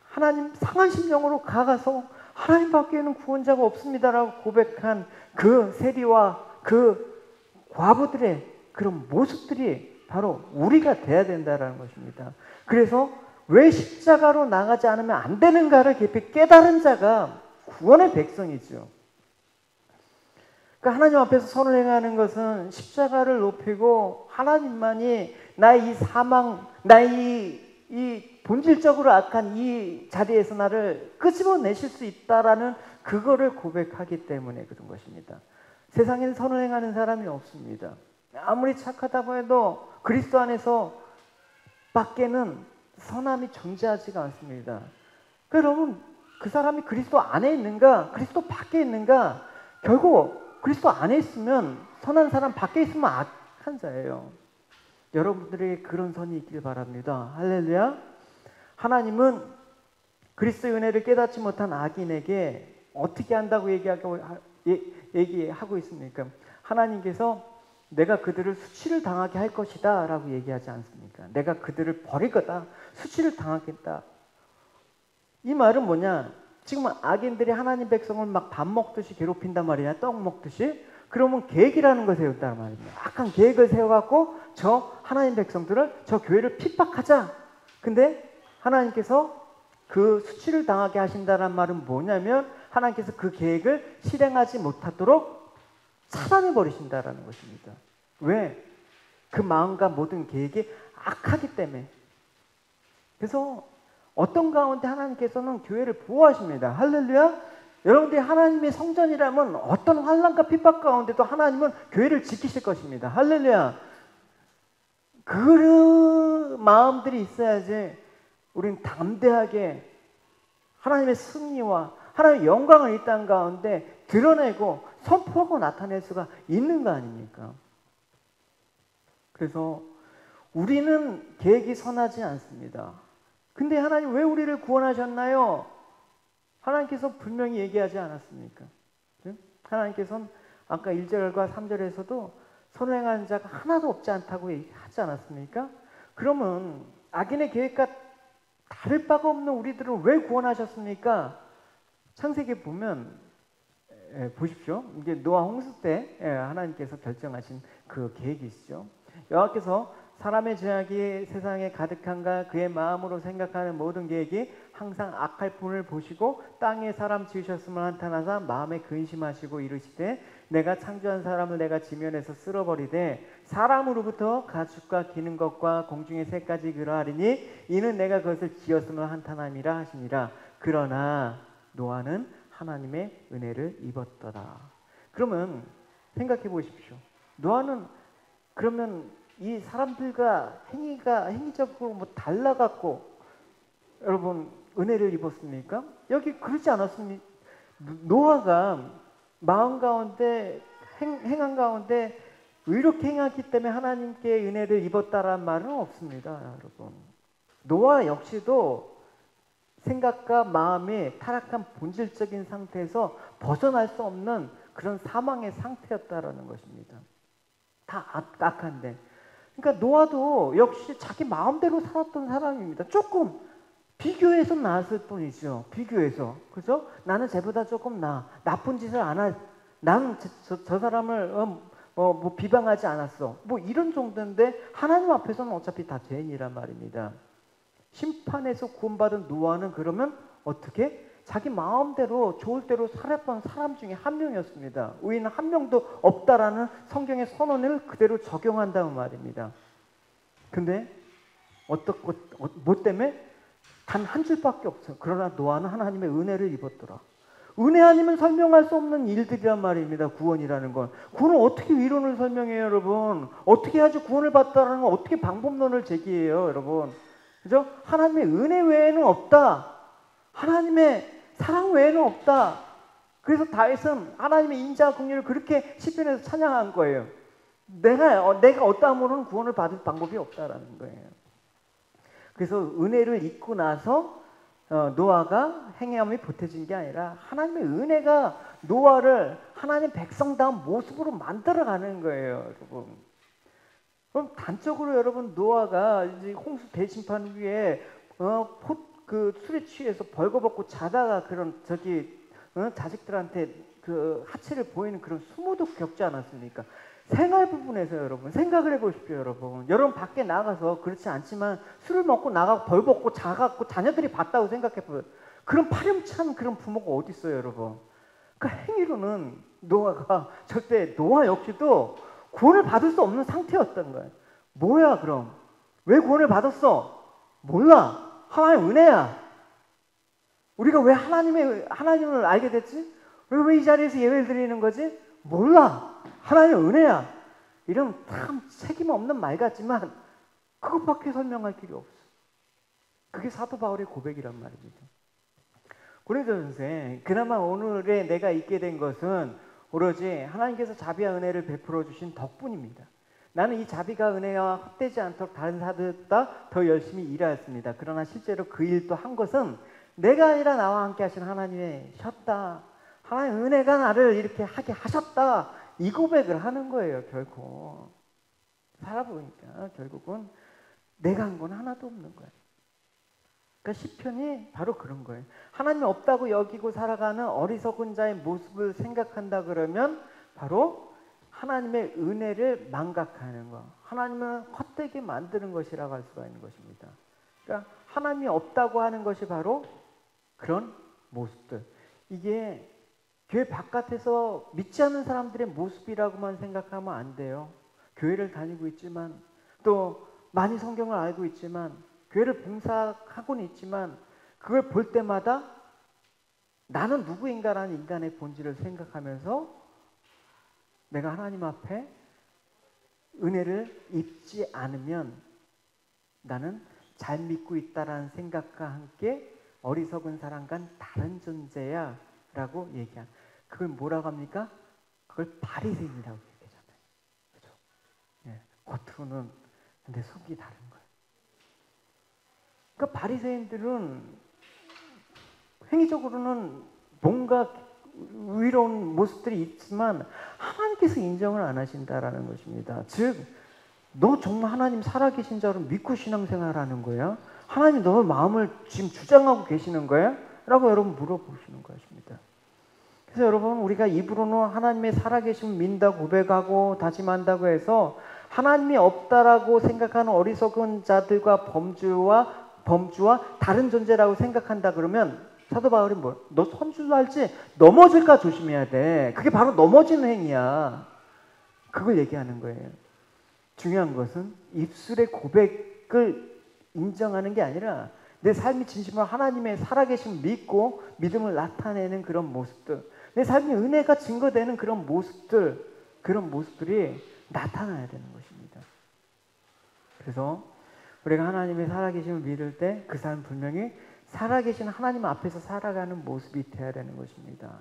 하나님 상한 심령으로 가서 하나님 밖에는 구원자가 없습니다라고 고백한 그 세리와 그 과부들의 그런 모습들이 바로 우리가 돼야 된다는 것입니다. 그래서 왜 십자가로 나가지 않으면 안 되는가를 깊이 깨달은 자가 구원의 백성이죠. 그러니까 하나님 앞에서 선을 행하는 것은 십자가를 높이고 하나님만이 나의 이 사망, 나의 이 본질적으로 악한 이 자리에서 나를 끄집어내실 수 있다라는 그거를 고백하기 때문에 그런 것입니다. 세상에는 선을 행하는 사람이 없습니다. 아무리 착하다고 해도 그리스도 안에서 밖에는 선함이 존재하지가 않습니다. 그러면 그 사람이 그리스도 안에 있는가, 그리스도 밖에 있는가, 결국 그리스도 안에 있으면 선한 사람, 밖에 있으면 악한 자예요. 여러분들에게 그런 선이 있길 바랍니다. 할렐루야. 하나님은 그리스도의 은혜를 깨닫지 못한 악인에게 어떻게 한다고 얘기하고 있습니까? 하나님께서 내가 그들을 수치를 당하게 할 것이다 라고 얘기하지 않습니까? 내가 그들을 버릴 거다. 수치를 당하겠다. 이 말은 뭐냐? 지금 악인들이 하나님 백성을 막 밥 먹듯이 괴롭힌단 말이야. 떡 먹듯이. 그러면 계획이라는 걸 세웠단 말입니다. 악한 계획을 세워갖고 저 하나님 백성들을, 저 교회를 핍박하자. 근데 하나님께서 그 수치를 당하게 하신다는 말은 뭐냐면 하나님께서 그 계획을 실행하지 못하도록 차단해 버리신다라는 것입니다. 왜? 그 마음과 모든 계획이 악하기 때문에. 그래서 어떤 가운데 하나님께서는 교회를 보호하십니다. 할렐루야. 여러분들이 하나님의 성전이라면 어떤 환난과 핍박 가운데도 하나님은 교회를 지키실 것입니다. 할렐루야. 그 마음들이 있어야지 우리는 담대하게 하나님의 승리와 하나님의 영광을 이 땅 가운데 드러내고 선포하고 나타낼 수가 있는 거 아닙니까? 그래서 우리는 계획이 선하지 않습니다. 근데 하나님 왜 우리를 구원하셨나요? 하나님께서 분명히 얘기하지 않았습니까? 하나님께서는 아까 1절과 3절에서도 선행하는 자가 하나도 없지 않다고 얘기하지 않았습니까? 그러면 악인의 계획과 다를 바가 없는 우리들은 왜 구원하셨습니까? 창세기에 보면 보십시오. 이게 노아 홍수 때 하나님께서 결정하신 그 계획이시죠. 여호와께서 사람의 죄악이 세상에 가득한가 그의 마음으로 생각하는 모든 계획이 항상 악할 뿐을 보시고 땅에 사람 지으셨음을 한탄하사 마음에 근심하시고 이르시되 내가 창조한 사람을 내가 지면에서 쓸어버리되 사람으로부터 가축과 기는 것과 공중의 새까지 그러하리니 이는 내가 그것을 지었음을 한탄함이라 하시니라. 그러나 노아는 하나님의 은혜를 입었더라. 그러면 생각해 보십시오. 노아는 그러면 이 사람들과 행위적으로 뭐 달라갖고 여러분 은혜를 입었습니까? 여기 그러지 않았습니까? 노아가 마음 가운데 행한 가운데 이렇게 행했기 때문에 하나님께 은혜를 입었다라는 말은 없습니다, 여러분. 노아 역시도 생각과 마음이 타락한 본질적인 상태에서 벗어날 수 없는 그런 사망의 상태였다라는 것입니다. 다 악한데. 그러니까 노아도 역시 자기 마음대로 살았던 사람입니다. 조금 비교해서 나았을 뿐이죠. 비교해서. 그죠? 나는 쟤보다 조금 나쁜 짓을 안 할, 나는 저 사람을 뭐 비방하지 않았어. 뭐 이런 정도인데 하나님 앞에서는 어차피 다 죄인이란 말입니다. 심판에서 구원받은 노아는 그러면 어떻게? 자기 마음대로 좋을 대로 살았던 사람 중에 한 명이었습니다. 의인 한 명도 없다라는 성경의 선언을 그대로 적용한다는 말입니다. 근데 뭐 때문에? 단 한 줄밖에 없어요. 그러나 노아는 하나님의 은혜를 입었더라. 은혜 아니면 설명할 수 없는 일들이란 말입니다. 구원이라는 건. 구원을 어떻게 이론을 설명해요, 여러분? 어떻게 해야지 구원을 받다라는 건 어떻게 방법론을 제기해요, 여러분? 그죠? 하나님의 은혜 외에는 없다. 하나님의 사랑 외에는 없다. 그래서 다윗은 하나님의 인자와 긍휼을 그렇게 시편에서 찬양한 거예요. 내가 어떠함으로는 구원을 받을 방법이 없다라는 거예요. 그래서 은혜를 입고 나서 노아가 행함이 보태진 게 아니라 하나님의 은혜가 노아를 하나님 백성다운 모습으로 만들어가는 거예요, 여러분. 그럼 단적으로 여러분 노아가 이제 홍수 대심판 후에 그 술에 취해서 벌거벗고 자다가 그런 자식들한테 그 하체를 보이는 그런 수모도 겪지 않았습니까? 생활 부분에서 여러분 생각을 해보십시오, 여러분. 여러분 밖에 나가서 그렇지 않지만 술을 먹고 나가고 벌벗고 자갖고 자녀들이 봤다고 생각해보세요. 그런 파렴치한 그런 부모가 어디 있어요, 여러분? 그 행위로는 노아가 절대 노아 역시도 구원을 받을 수 없는 상태였던 거예요. 뭐야 그럼? 왜 구원을 받았어? 몰라. 하나님 은혜야. 우리가 왜 하나님을 알게 됐지? 우리가 왜 이 자리에서 예배를 드리는 거지? 몰라. 하나님 은혜야. 이런 참 책임 없는 말 같지만 그것밖에 설명할 길이 없어. 그게 사도 바울의 고백이란 말입니다. 고린도 전서에 그나마 오늘에 내가 있게 된 것은 오로지 하나님께서 자비와 은혜를 베풀어 주신 덕분입니다. 나는 이 자비가 은혜와 헛되지 않도록 다른 사람들보다 더 열심히 일하였습니다. 그러나 실제로 그 일도 한 것은 내가 아니라 나와 함께 하신 하나님의 셨다. 하나님 은혜가 나를 이렇게 하게 하셨다. 이 고백을 하는 거예요, 결코. 살아보니까 결국은 내가 한 건 하나도 없는 거예요. 그러니까 시편이 바로 그런 거예요. 하나님이 없다고 여기고 살아가는 어리석은 자의 모습을 생각한다 그러면 바로 하나님의 은혜를 망각하는 것, 하나님을 헛되게 만드는 것이라고 할 수가 있는 것입니다. 그러니까 하나님이 없다고 하는 것이 바로 그런 모습들. 이게 교회 바깥에서 믿지 않는 사람들의 모습이라고만 생각하면 안 돼요. 교회를 다니고 있지만 또 많이 성경을 알고 있지만 교회를 봉사하고는 있지만 그걸 볼 때마다 나는 누구인가라는 인간의 본질을 생각하면서 내가 하나님 앞에 은혜를 입지 않으면 나는 잘 믿고 있다라는 생각과 함께 어리석은 사람과는 다른 존재야 라고 얘기한. 그걸 뭐라고 합니까? 그걸 바리새인이라고 얘기하잖아요. 그죠? 예, 겉으로는 근데 속이 다른 거예요. 그러니까 바리새인들은 행위적으로는 뭔가 위로운 모습들이 있지만 하나님께서 인정을 안 하신다라는 것입니다. 즉, 너 정말 하나님 살아계신 자로 믿고 신앙생활하는 거야? 하나님 너 마음을 지금 주장하고 계시는 거야? 라고 여러분 물어보시는 것입니다. 그래서 여러분 우리가 입으로는 하나님의 살아계심 믿는다고 고백하고 다짐한다고 해서 하나님이 없다라고 생각하는 어리석은 자들과 범주와 다른 존재라고 생각한다 그러면 사도 바울이 너 선줄 알지? 넘어질까 조심해야 돼. 그게 바로 넘어지는 행위야. 그걸 얘기하는 거예요. 중요한 것은 입술의 고백을 인정하는 게 아니라 내 삶이 진심으로 하나님의 살아계심 믿고 믿음을 나타내는 그런 모습들, 내 삶이 은혜가 증거되는 그런 모습들이 나타나야 되는 것입니다. 그래서 우리가 하나님의 살아계심을 믿을 때 그 사람은 분명히 살아계신 하나님 앞에서 살아가는 모습이 되어야 되는 것입니다.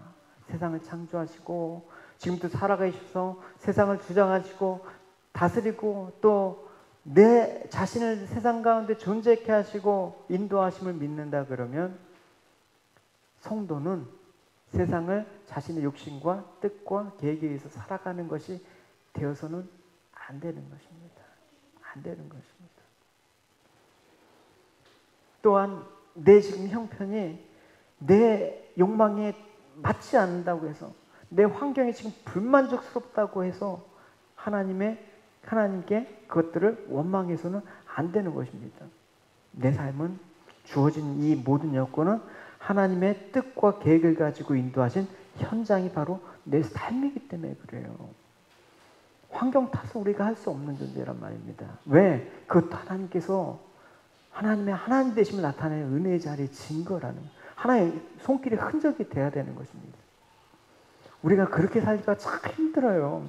세상을 창조하시고 지금도 살아계셔서 세상을 주장하시고 다스리고 또 내 자신을 세상 가운데 존재케 하시고 인도하심을 믿는다 그러면 성도는 세상을 자신의 욕심과 뜻과 계획에 의해서 살아가는 것이 되어서는 안 되는 것입니다. 안 되는 것입니다. 또한 내 지금 형편이 내 욕망에 맞지 않는다고 해서 내 환경이 지금 불만족스럽다고 해서 하나님께 그것들을 원망해서는 안 되는 것입니다. 내 삶은 주어진 이 모든 여건은 하나님의 뜻과 계획을 가지고 인도하신 현장이 바로 내 삶이기 때문에 그래요. 환경 탓은 우리가 할 수 없는 존재란 말입니다. 왜? 그것도 하나님의 하나님 되심을 나타내는 은혜의 자리의 증거라는 하나의 손길의 흔적이 돼야 되는 것입니다. 우리가 그렇게 살기가 참 힘들어요.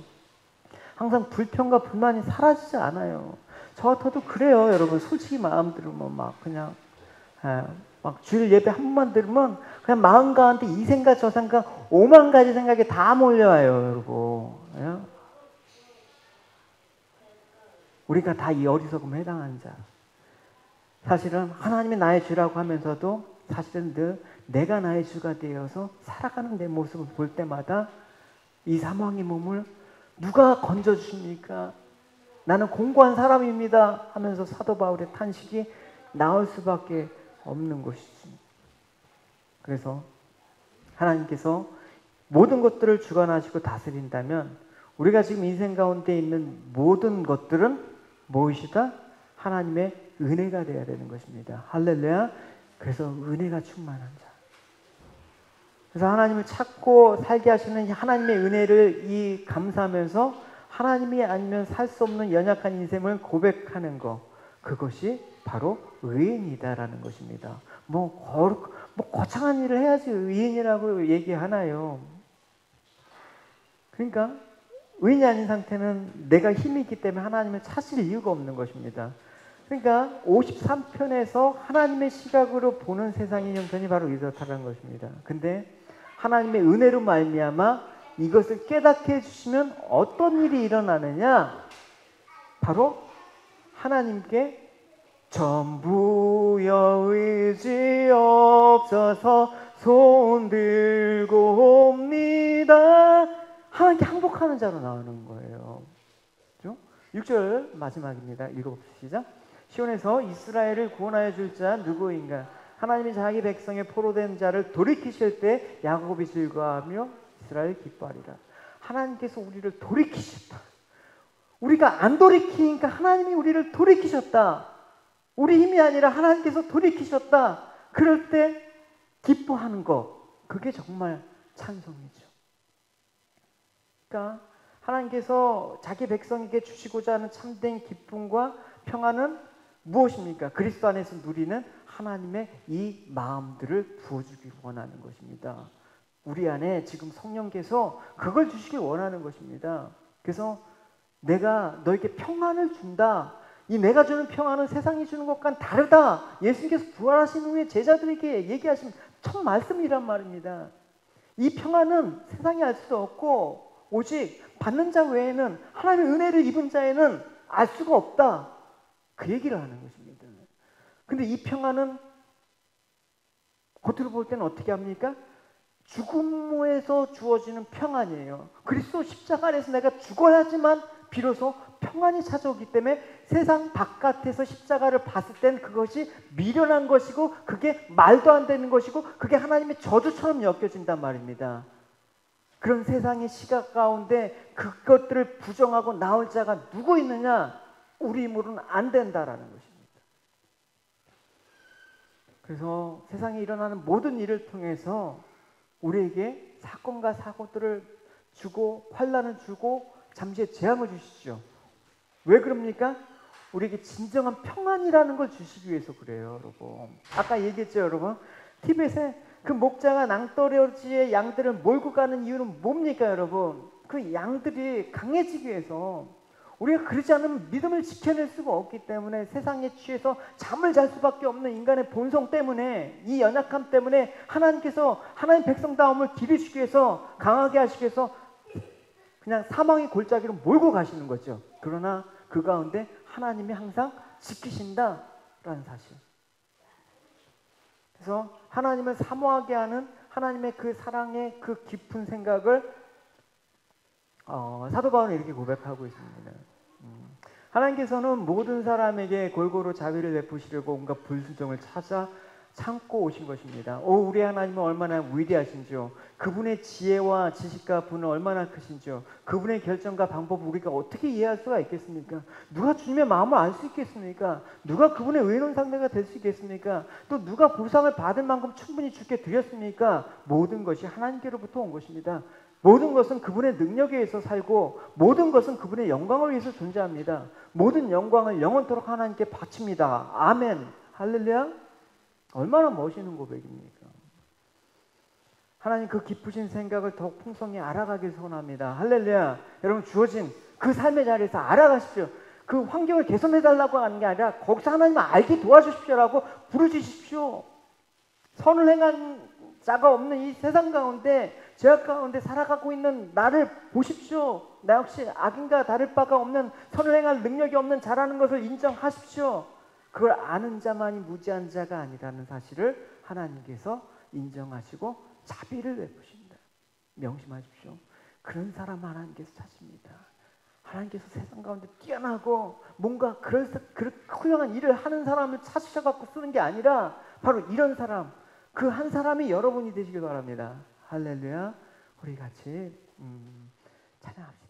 항상 불평과 불만이 사라지지 않아요. 저 같아도 그래요, 여러분. 솔직히 마음 들으면 막 그냥 막 주일 예배 한 번만 들으면 그냥 마음 가운데 이 생각 저 생각 5만 가지 생각이 다 몰려와요, 여러분. 예? 우리가 다 이 어리석음에 해당하는 자. 사실은 하나님이 나의 주라고 하면서도 사실은 늘 내가 나의 주가 되어서 살아가는 내 모습을 볼 때마다 이 사망의 몸을 누가 건져주십니까? 나는 공고한 사람입니다 하면서 사도 바울의 탄식이 나올 수밖에 없는 것이지. 그래서 하나님께서 모든 것들을 주관하시고 다스린다면 우리가 지금 인생 가운데 있는 모든 것들은 무엇이다? 하나님의 은혜가 되어야 되는 것입니다. 할렐루야. 그래서 은혜가 충만한 자. 그래서 하나님을 찾고 살게 하시는 하나님의 은혜를 감사하면서 하나님이 아니면 살 수 없는 연약한 인생을 고백하는 것, 그것이 바로 의인이다라는 것입니다. 거창한 일을 해야지 의인이라고 얘기하나요? 그러니까 의인이 아닌 상태는 내가 힘이 있기 때문에 하나님을 찾을 이유가 없는 것입니다. 그러니까 53편에서 하나님의 시각으로 보는 세상의 형편이 바로 이렇다는 것입니다. 근데 하나님의 은혜로 말미암아 이것을 깨닫게 해주시면 어떤 일이 일어나느냐? 바로 하나님께 전부여 의지 없어서 손 들고 옵니다. 하나님께 항복하는 자로 나오는 거예요. 그렇죠? 6절 마지막입니다. 읽어봅시다. 시온에서 이스라엘을 구원하여 줄 자 누구인가? 하나님이 자기 백성의 포로된 자를 돌이키실 때 야곱이 즐거워하며 이스라엘 기뻐하리라. 하나님께서 우리를 돌이키셨다. 우리가 안 돌이키니까 하나님이 우리를 돌이키셨다. 우리 힘이 아니라 하나님께서 돌이키셨다. 그럴 때 기뻐하는 것, 그게 정말 찬송이죠. 그러니까 하나님께서 자기 백성에게 주시고자 하는 참된 기쁨과 평안은 무엇입니까? 그리스도 안에서 누리는 하나님의 이 마음들을 부어주기 원하는 것입니다. 우리 안에 지금 성령께서 그걸 주시길 원하는 것입니다. 그래서 내가 너에게 평안을 준다. 이 내가 주는 평안은 세상이 주는 것과는 다르다. 예수님께서 부활하신 후에 제자들에게 얘기하신 첫 말씀이란 말입니다. 이 평안은 세상이 알 수 없고 오직 받는 자 외에는 하나님의 은혜를 입은 자에는 알 수가 없다. 그 얘기를 하는 것입니다. 근데 이 평안은 겉으로 볼 때는 어떻게 합니까? 죽음에서 주어지는 평안이에요. 그리스도 십자가 안에서 내가 죽어야지만 비로소 평안이 찾아오기 때문에 세상 바깥에서 십자가를 봤을 땐 그것이 미련한 것이고 그게 말도 안 되는 것이고 그게 하나님의 저주처럼 여겨진단 말입니다. 그런 세상의 시각 가운데 그것들을 부정하고 나올 자가 누구 있느냐? 우리 힘으로는 안 된다라는 것입니다. 그래서 세상에 일어나는 모든 일을 통해서 우리에게 사건과 사고들을 주고 환난을 주고 잠시의 재앙을 주시죠. 왜 그럽니까? 우리에게 진정한 평안이라는 걸 주시기 위해서 그래요, 여러분. 아까 얘기했죠, 여러분. 티벳에 그 목자가 낭떠러지의 양들을 몰고 가는 이유는 뭡니까, 여러분? 그 양들이 강해지기 위해서 우리가 그러지 않으면 믿음을 지켜낼 수가 없기 때문에 세상에 취해서 잠을 잘 수밖에 없는 인간의 본성 때문에, 이 연약함 때문에 하나님께서 하나님 백성다움을 기르시기 위해서, 강하게 하시기 위해서 그냥 사망의 골짜기로 몰고 가시는 거죠. 그러나 그 가운데 하나님이 항상 지키신다라는 사실. 그래서 하나님을 사모하게 하는 하나님의 그 사랑의 그 깊은 생각을 사도 바울은 이렇게 고백하고 있습니다. 하나님께서는 모든 사람에게 골고루 자비를 베푸시려고 온갖 불순종을 찾아 참고 오신 것입니다. 오, 우리 하나님은 얼마나 위대하신지요. 그분의 지혜와 지식과 분은 얼마나 크신지요. 그분의 결정과 방법을 우리가 어떻게 이해할 수가 있겠습니까? 누가 주님의 마음을 알 수 있겠습니까? 누가 그분의 의논 상대가 될 수 있겠습니까? 또 누가 보상을 받을 만큼 충분히 주께 드렸습니까? 모든 것이 하나님께로부터 온 것입니다. 모든 것은 그분의 능력에 의해서 살고, 모든 것은 그분의 영광을 위해서 존재합니다. 모든 영광을 영원토록 하나님께 바칩니다. 아멘. 할렐루야. 얼마나 멋있는 고백입니까? 하나님 그 깊으신 생각을 더욱 풍성히 알아가길 소원합니다. 할렐루야. 여러분, 주어진 그 삶의 자리에서 알아가십시오. 그 환경을 개선해달라고 하는 게 아니라 거기서 하나님을 알게 도와주십시오라고 부르주십시오. 선을 행한 자가 없는 이 세상 가운데, 죄악 가운데 살아가고 있는 나를 보십시오. 나 역시 악인과 다를 바가 없는, 선을 행할 능력이 없는 자라는 것을 인정하십시오. 그걸 아는 자만이 무지한 자가 아니라는 사실을 하나님께서 인정하시고 자비를 베푸신다. 명심하십시오. 그런 사람 하나님께서 찾습니다. 하나님께서 세상 가운데 뛰어나고 뭔가 그런 훌륭한 일을 하는 사람을 찾으셔갖고 쓰는 게 아니라 바로 이런 사람, 그 한 사람이 여러분이 되시길 바랍니다. 할렐루야. 우리 같이 찬양합시다.